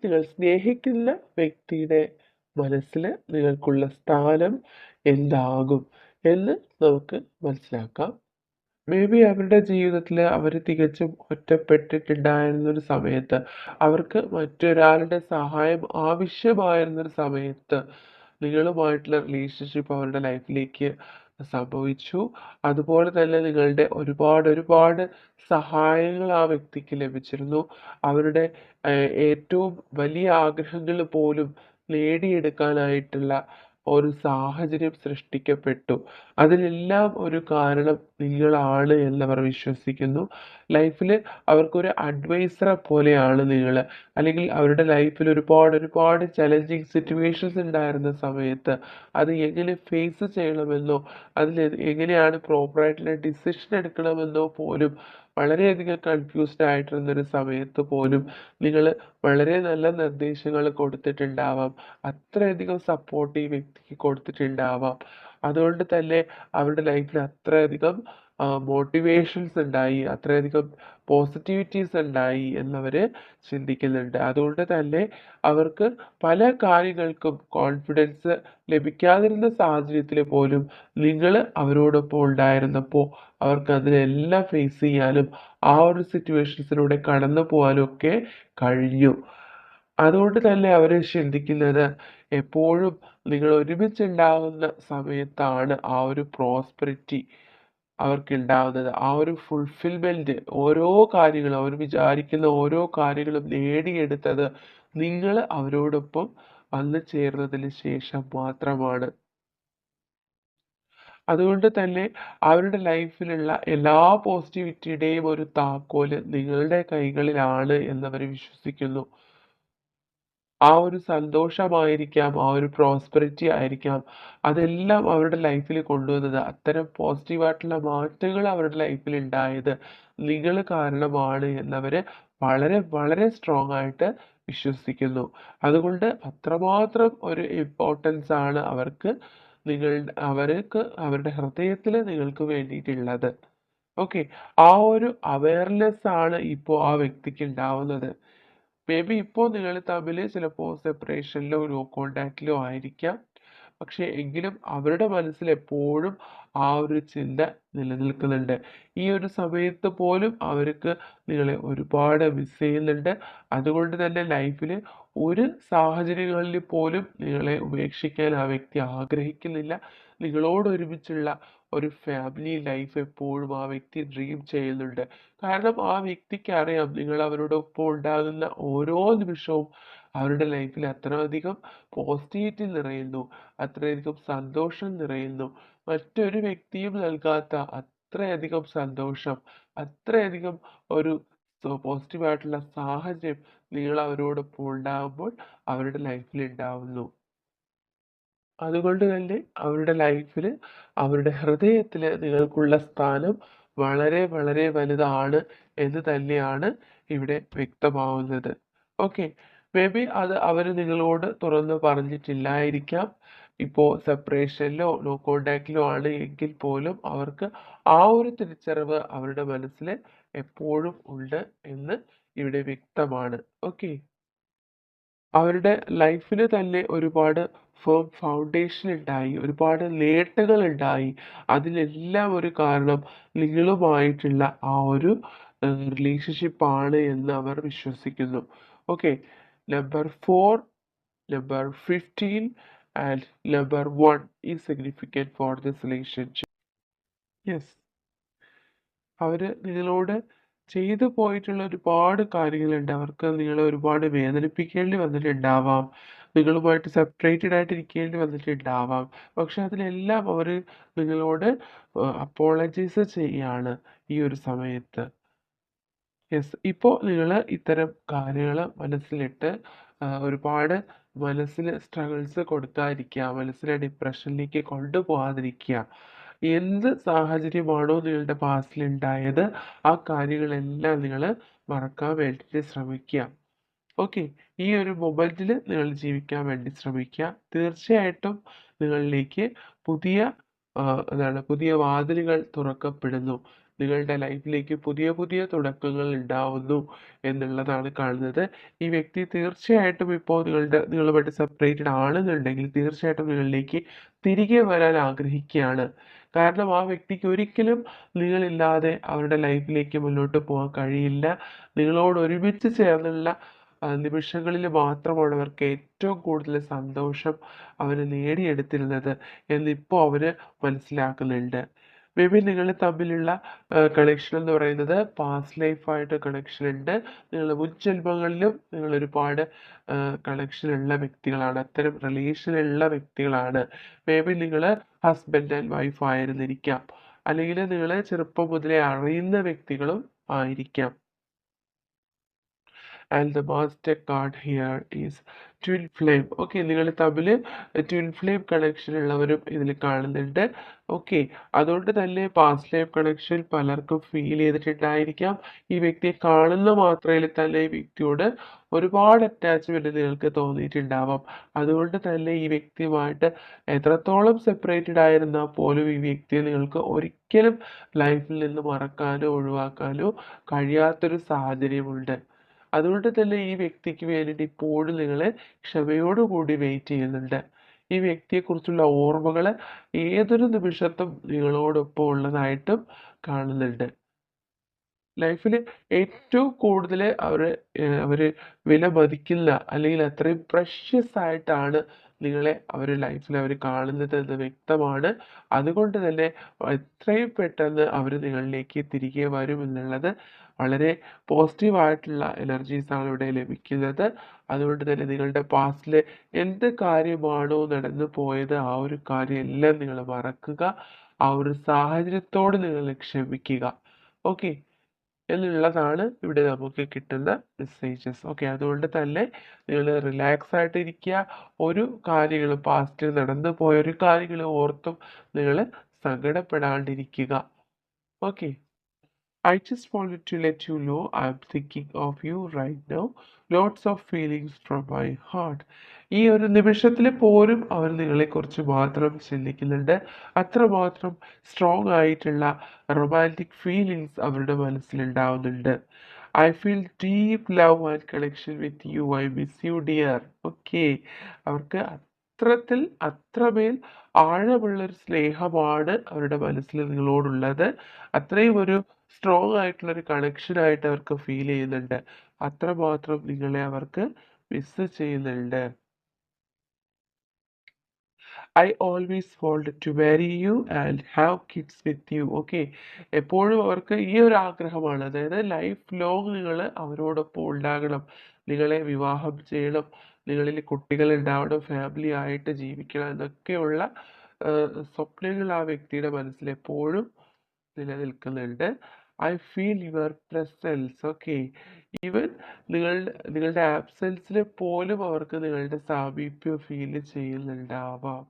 നിങ്ങൾ സ്നേഹിക്കുന്ന വ്യക്തിയുടെ മനസ്സിൽ നിങ്ങൾക്കുള്ള സ്ഥാനം എന്താകും എന്ന് നമുക്ക് മനസ്സിലാക്കാം. മേ ബി അവരുടെ ജീവിതത്തിൽ അവർ തികച്ചും ഒറ്റപ്പെട്ടിട്ടുണ്ടായിരുന്നൊരു സമയത്ത്, അവർക്ക് മറ്റൊരാളുടെ സഹായം ആവശ്യമായിരുന്നൊരു സമയത്ത് നിങ്ങളുമായിട്ടുള്ള റിലേഷൻഷിപ്പ് അവരുടെ ലൈഫിലേക്ക് സംഭവിച്ചു. അതുപോലെ തന്നെ നിങ്ങളുടെ ഒരുപാട് സഹായങ്ങൾ ആ വ്യക്തിക്ക് ലഭിച്ചിരുന്നു. അവരുടെ ഏറ്റവും വലിയ ആഗ്രഹങ്ങൾ പോലും നേടിയെടുക്കാനായിട്ടുള്ള ഒരു സാഹചര്യം സൃഷ്ടിക്കപ്പെട്ടു. അതിനെല്ലാം ഒരു കാരണം നിങ്ങളാണ് എന്നവർ വിശ്വസിക്കുന്നു. ലൈഫിൽ അവർക്കൊരു അഡ്വൈസറെ പോലെയാണ് നിങ്ങൾ. അല്ലെങ്കിൽ അവരുടെ ലൈഫിൽ ഒരുപാട് ചലഞ്ചിങ് സിറ്റുവേഷൻസ് ഉണ്ടായിരുന്ന സമയത്ത് അത് എങ്ങനെ ഫേസ് ചെയ്യണമെന്നോ അതിൽ എങ്ങനെയാണ് പ്രോപ്പറായിട്ടുള്ള ഡിസിഷൻ എടുക്കണമെന്നോ പോലും വളരെയധികം കൺഫ്യൂസ്ഡ് ആയിട്ടിരുന്നൊരു സമയത്ത് പോലും നിങ്ങൾ വളരെ നല്ല നിർദ്ദേശങ്ങൾ കൊടുത്തിട്ടുണ്ടാവാം. അത്രയധികം സപ്പോർട്ട് ഈ വ്യക്തിക്ക് കൊടുത്തിട്ടുണ്ടാവാം. അതുകൊണ്ട് തന്നെ അവരുടെ ലൈഫിൽ അത്രയധികം മോട്ടിവേഷൻസ് ഉണ്ടായി, അത്രയധികം പോസിറ്റിവിറ്റീസ് ഉണ്ടായി എന്നവർ ചിന്തിക്കുന്നുണ്ട്. അതുകൊണ്ട് തന്നെ അവർക്ക് പല കാര്യങ്ങൾക്കും കോൺഫിഡൻസ് ലഭിക്കാതിരുന്ന സാഹചര്യത്തിൽ പോലും നിങ്ങൾ അവരോടൊപ്പം ഉണ്ടായിരുന്നപ്പോൾ അവർക്ക് അതിനെല്ലാം ഫേസ് ചെയ്യാനും ആ ഒരു സിറ്റുവേഷൻസിലൂടെ കടന്നു പോകാനും ഒക്കെ കഴിഞ്ഞു. അതുകൊണ്ട് തന്നെ അവർ ചിന്തിക്കുന്നത് എപ്പോഴും നിങ്ങൾ ഒരുമിച്ചുണ്ടാകുന്ന സമയത്താണ് ആ ഒരു പ്രോസ്പെരിറ്റി അവർക്കുണ്ടാവുന്നത്. ആ ഒരു ഫുൾഫിൽമെന്റ്, ഓരോ കാര്യങ്ങളും അവർ വിചാരിക്കുന്ന ഓരോ കാര്യങ്ങളും നേടിയെടുത്തത് നിങ്ങൾ അവരോടൊപ്പം വന്നു ചേർന്നതിന് ശേഷം മാത്രമാണ്. അതുകൊണ്ട് തന്നെ അവരുടെ ലൈഫിലുള്ള എല്ലാ പോസിറ്റിവിറ്റിയുടെയും ഒരു താക്കോല് നിങ്ങളുടെ കൈകളിലാണ് എന്നവർ വിശ്വസിക്കുന്നു. ആ ഒരു സന്തോഷമായിരിക്കാം, ആ ഒരു പ്രോസ്പെരിറ്റി ആയിരിക്കാം, അതെല്ലാം അവരുടെ ലൈഫിൽ കൊണ്ടുവന്നത്, അത്തരം പോസിറ്റീവായിട്ടുള്ള മാറ്റങ്ങൾ അവരുടെ ലൈഫിൽ ഉണ്ടായത് നിങ്ങൾ കാരണമാണ് എന്നവർ വളരെ സ്ട്രോങ് ആയിട്ട് വിശ്വസിക്കുന്നു. അതുകൊണ്ട് അത്രമാത്രം ഒരു ഇമ്പോർട്ടൻസ് ആണ് അവർക്ക് അവരുടെ ഹൃദയത്തിൽ നിങ്ങൾക്ക് വേണ്ടിയിട്ടുള്ളത്. ഓക്കെ. ആ ഒരു അവയർനെസ് ആണ് ഇപ്പോൾ ആ വ്യക്തിക്ക് ഉണ്ടാവുന്നത്. മേ ബി ഇപ്പോൾ നിങ്ങൾ തമ്മിൽ ചിലപ്പോൾ സെപ്പറേഷനിലോ നോ കോണ്ടാക്റ്റിലോ ആയിരിക്കാം. പക്ഷേ എങ്കിലും അവരുടെ മനസ്സിൽ എപ്പോഴും ആ ഒരു ചിന്ത നിലനിൽക്കുന്നുണ്ട്. ഈ ഒരു സമയത്ത് പോലും അവർക്ക് നിങ്ങളെ ഒരുപാട് മിസ് ചെയ്യുന്നുണ്ട്. അതുകൊണ്ട് തന്നെ ലൈഫിൽ ഒരു സാഹചര്യങ്ങളിൽ പോലും നിങ്ങളെ ഉപേക്ഷിക്കാൻ ആ വ്യക്തി ആഗ്രഹിക്കുന്നില്ല. നിങ്ങളോട് ഒരുമിച്ചുള്ള ഒരു ഫാമിലി ലൈഫ് എപ്പോഴും ആ വ്യക്തി ഡ്രീം ചെയ്യുന്നുണ്ട്. കാരണം ആ വ്യക്തിക്ക് അറിയാം നിങ്ങൾ അവരോടൊപ്പം ഉണ്ടാകുന്ന ഓരോ നിമിഷവും അവരുടെ ലൈഫിൽ അത്രയധികം പോസിറ്റിവിറ്റി നിറയുന്നു, അത്രയധികം സന്തോഷം നിറയുന്നു. മറ്റൊരു വ്യക്തിയും നൽകാത്ത അത്രയധികം സന്തോഷം, അത്രയധികം ഒരു പോസിറ്റീവായിട്ടുള്ള സാഹചര്യം നിങ്ങൾ അവരോടൊപ്പം ഉണ്ടാകുമ്പോൾ അവരുടെ ലൈഫിൽ ഉണ്ടാവുന്നു. അതുകൊണ്ട് തന്നെ അവരുടെ ലൈഫിൽ, അവരുടെ ഹൃദയത്തിൽ നിങ്ങൾക്കുള്ള സ്ഥാനം വളരെ വലുതാണ് എന്ന് തന്നെയാണ് ഇവിടെ വ്യക്തമാവുന്നത്. ഓക്കെ. മേ ബി അത് അവർ നിങ്ങളോട് തുറന്ന് പറഞ്ഞിട്ടില്ലായിരിക്കാം. ഇപ്പോൾ സെപ്പറേഷനിലോ നോ കോണ്ടാക്റ്റിലോ ആണ് എങ്കിൽ പോലും അവർക്ക് ആ ഒരു തിരിച്ചറിവ് അവരുടെ മനസ്സിൽ എപ്പോഴും ഉണ്ട് എന്ന് ഇവിടെ വ്യക്തമാണ്. ഓക്കെ. അവരുടെ ലൈഫിൽ തന്നെ ഒരുപാട് ഫൗണ്ടേഷൻ ഉണ്ടായി, ഒരുപാട് നേട്ടങ്ങൾ ഉണ്ടായി. അതിനെല്ലാം ഒരു കാരണം നിങ്ങളുമായിട്ടുള്ള ആ ഒരു റിലേഷൻഷിപ്പ് ആണ് എന്ന് അവർ വിശ്വസിക്കുന്നു. Okay. Number 4, number 15 and number 1 is significant for this relationship. Yes. അവർ നിങ്ങളോട് ചെയ്തു പോയിട്ടുള്ള ഒരുപാട് കാര്യങ്ങളുണ്ട്. അവർക്ക് നിങ്ങളെ ഒരുപാട് വേദനിപ്പിക്കേണ്ടി വന്നിട്ടുണ്ടാവാം. നിങ്ങളുമായിട്ട് സെപ്പറേറ്റഡ് ആയിട്ട് ഇരിക്കേണ്ടി വന്നിട്ടുണ്ടാവാം. പക്ഷെ അതിനെല്ലാം അവർ നിങ്ങളോട് അപ്പോളജൈസ് ചെയ്യാണ് ഈ ഒരു സമയത്ത്. യെസ്. ഇപ്പോൾ നിങ്ങൾ ഇത്തരം കാര്യങ്ങൾ മനസ്സിലിട്ട് ഒരുപാട് മനസ്സിൽ സ്ട്രഗിൾസ് കൊടുക്കാതിരിക്കുക. മനസ്സിനെ ഡിപ്രഷനിലേക്ക് കൊണ്ടുപോകാതിരിക്കുക. എന്ത് സാഹചര്യമാണോ നിങ്ങളുടെ പാസ്റ്റിൽ ഉണ്ടായത് ആ കാര്യങ്ങളെല്ലാം നിങ്ങൾ മറക്കാൻ വേണ്ടിയിട്ട് ശ്രമിക്കുക. ഓക്കെ. ഈ ഒരു മൊമെന്റിൽ നിങ്ങൾ ജീവിക്കാൻ വേണ്ടി ശ്രമിക്കുക. തീർച്ചയായിട്ടും നിങ്ങളിലേക്ക് പുതിയ പുതിയ വാതിലുകൾ തുറക്കപ്പെടുന്നു. നിങ്ങളുടെ ലൈഫിലേക്ക് പുതിയ പുതിയ തുടക്കങ്ങൾ ഉണ്ടാവുന്നു എന്നുള്ളതാണ് കാണുന്നത്. ഈ വ്യക്തി തീർച്ചയായിട്ടും ഇപ്പോൾ നിങ്ങളുമായിട്ട് സെപ്പറേറ്റഡ് ആണെന്നുണ്ടെങ്കിൽ തീർച്ചയായിട്ടും നിങ്ങളിലേക്ക് തിരികെ വരാൻ ആഗ്രഹിക്കുകയാണ്. കാരണം ആ വ്യക്തിക്ക് ഒരിക്കലും നിങ്ങളില്ലാതെ അവരുടെ ലൈഫിലേക്ക് മുന്നോട്ട് പോകാൻ കഴിയില്ല. നിങ്ങളോട് ഒരുമിച്ച് ചേർന്നുള്ള നിമിഷങ്ങളിൽ മാത്രമാണ് അവർക്ക് ഏറ്റവും കൂടുതൽ സന്തോഷം അവര് നേടിയെടുത്തിരുന്നത് എന്നിപ്പോൾ അവര് മനസ്സിലാക്കുന്നുണ്ട്. മേ ബി നിങ്ങൾ തമ്മിലുള്ള കണക്ഷൻ എന്ന് പറയുന്നത് പാസ്റ്റ് ലൈഫായിട്ട് കണക്ഷൻ ഉണ്ട്. നിങ്ങൾ മുൻ ജന്മങ്ങളിലും നിങ്ങൾ ഒരുപാട് കണക്ഷൻ ഉള്ള വ്യക്തികളാണ്. അത്തരം റിലേഷൻ ഉള്ള വ്യക്തികളാണ്. മേ ബി നിങ്ങൾ ഹസ്ബൻഡ് ആൻഡ് വൈഫ് ആയിരുന്നിരിക്കാം. അല്ലെങ്കിൽ നിങ്ങൾ ചെറുപ്പം മുതലേ അറിയുന്ന വ്യക്തികളും ആയിരിക്കാം. And the master card here is twin flame. Okay, നിങ്ങൾ തമ്മിൽ ട്വിൻ ഫ്ലെയിം കണക്ഷൻ ഉള്ളവരും ഇതിൽ കാണുന്നുണ്ട്. ഓക്കെ, അതുകൊണ്ട് തന്നെ പാസ്റ്റ് ലൈഫ് കണക്ഷൻ പലർക്കും ഫീൽ ചെയ്തിട്ടുണ്ടായിരിക്കാം. ഈ വ്യക്തിയെ കാണുന്ന മാത്രയിൽ തന്നെ ഈ വ്യക്തിയോട് ഒരുപാട് അറ്റാച്ച്മെന്റ് നിങ്ങൾക്ക് തോന്നിയിട്ടുണ്ടാവാം. അതുകൊണ്ട് തന്നെ ഈ വ്യക്തിയുമായിട്ട് എത്രത്തോളം സെപ്പറേറ്റഡ് ആയിരുന്നാൽ പോലും ഈ വ്യക്തിയെ നിങ്ങൾക്ക് ഒരിക്കലും ലൈഫിൽ നിന്ന് മറക്കാനോ ഒഴിവാക്കാനോ കഴിയാത്തൊരു സാഹചര്യമുണ്ട്. അതുകൊണ്ട് തന്നെ ഈ വ്യക്തിക്ക് വേണ്ടിയിട്ട് ഇപ്പോഴും നിങ്ങൾ ക്ഷമയോടുകൂടി വെയിറ്റ് ചെയ്യുന്നുണ്ട്. ഈ വ്യക്തിയെക്കുറിച്ചുള്ള ഓർമ്മകൾ ഏതൊരു നിമിഷത്തും നിങ്ങളോടൊപ്പം ഉള്ളതായിട്ടും കാണുന്നുണ്ട്. ലൈഫിൽ ഏറ്റവും കൂടുതൽ അവര് വിലമതിക്കുന്ന അല്ലെങ്കിൽ അത്രയും പ്രഷ്യസ് ആയിട്ടാണ് നിങ്ങളെ ലൈഫിൽ അവർ കാണുന്നത് എന്ന് വ്യക്തമാണ്. അതുകൊണ്ട് തന്നെ എത്രയും പെട്ടെന്ന് അവർ നിങ്ങളിലേക്ക് തിരികെ വരും എന്നുള്ളത് വളരെ പോസിറ്റീവ് ആയിട്ടുള്ള എനർജീസ് ആണ് ഇവിടെ ലഭിക്കുന്നത്. അതുകൊണ്ട് തന്നെ നിങ്ങളുടെ പാസ്റ്റിൽ എന്ത് കാര്യമാണോ നടന്നു പോയത് ആ ഒരു കാര്യം എല്ലാം നിങ്ങൾ മറക്കുക. ആ ഒരു സാഹചര്യത്തോട് നിങ്ങൾ ക്ഷമിക്കുക. ഓക്കെ, എന്നുള്ളതാണ് ഇവിടെ നമുക്ക് കിട്ടുന്ന മെസ്സേജസ്. ഓക്കെ, അതുകൊണ്ട് തന്നെ നിങ്ങൾ റിലാക്സ് ആയിട്ട് ഇരിക്കുക. ഒരു കാര്യങ്ങളും പാസ്റ്റിൽ നടന്നു പോയ ഒരു കാര്യങ്ങളും ഓർത്തും നിങ്ങൾ സങ്കടപ്പെടാണ്ടിരിക്കുക. Okay, I just wanted to let you know I'm thinking of you right now. Lots of feelings from my heart. ഈ ഒരു നിമിഷത്തിൽ പോലും അവർ നിങ്ങളെക്കുറിച്ച് മാത്രം ചിന്തിക്കുന്നുണ്ട്. അത്രമാത്രം സ്ട്രോങ് ആയിട്ടുള്ള റൊമാൻറ്റിക് ഫീലിങ്സ് അവരുടെ മനസ്സിലുണ്ടാവുന്നുണ്ട്. I feel deep love and connection with you. I miss you dear. Okay, അവർക്ക് അത്രമേൽ ആഴമുള്ളൊരു സ്നേഹമാണ് അവരുടെ മനസ്സിൽ നിങ്ങളോടുള്ളത്. അത്രയും ഒരു സ്ട്രോങ് ആയിട്ടുള്ള ഒരു കണക്ഷൻ ആയിട്ട് അവർക്ക് ഫീൽ ചെയ്യുന്നുണ്ട്. അത്രമാത്രം നിങ്ങളെ അവർക്ക് മിസ് ചെയ്യുന്നുണ്ട്. I always wanted to marry you and have kids with you. Okay, എപ്പോഴും അവർക്ക് ഈ ഒരു ആഗ്രഹമാണ്. അതായത് ലൈഫ് ലോങ് നിങ്ങൾ അവരോടൊപ്പം ഉണ്ടാകണം, നിങ്ങളെ വിവാഹം ചെയ്യണം, നിങ്ങളിൽ കുട്ടികൾ ഉണ്ടാവണം, ഫാമിലി ആയിട്ട് ജീവിക്കണം എന്നൊക്കെയുള്ള സ്വപ്നങ്ങൾ ആ വ്യക്തിയുടെ മനസ്സിൽ എപ്പോഴും നിലനിൽക്കുന്നുണ്ട്. I feel your presence. Okay, even നിങ്ങളുടെ ആബ്സെൻസിൽ പോലും അവർക്ക് നിങ്ങളുടെ സാമീപ്യം ഫീൽ ചെയ്യുന്നുണ്ടാവാം.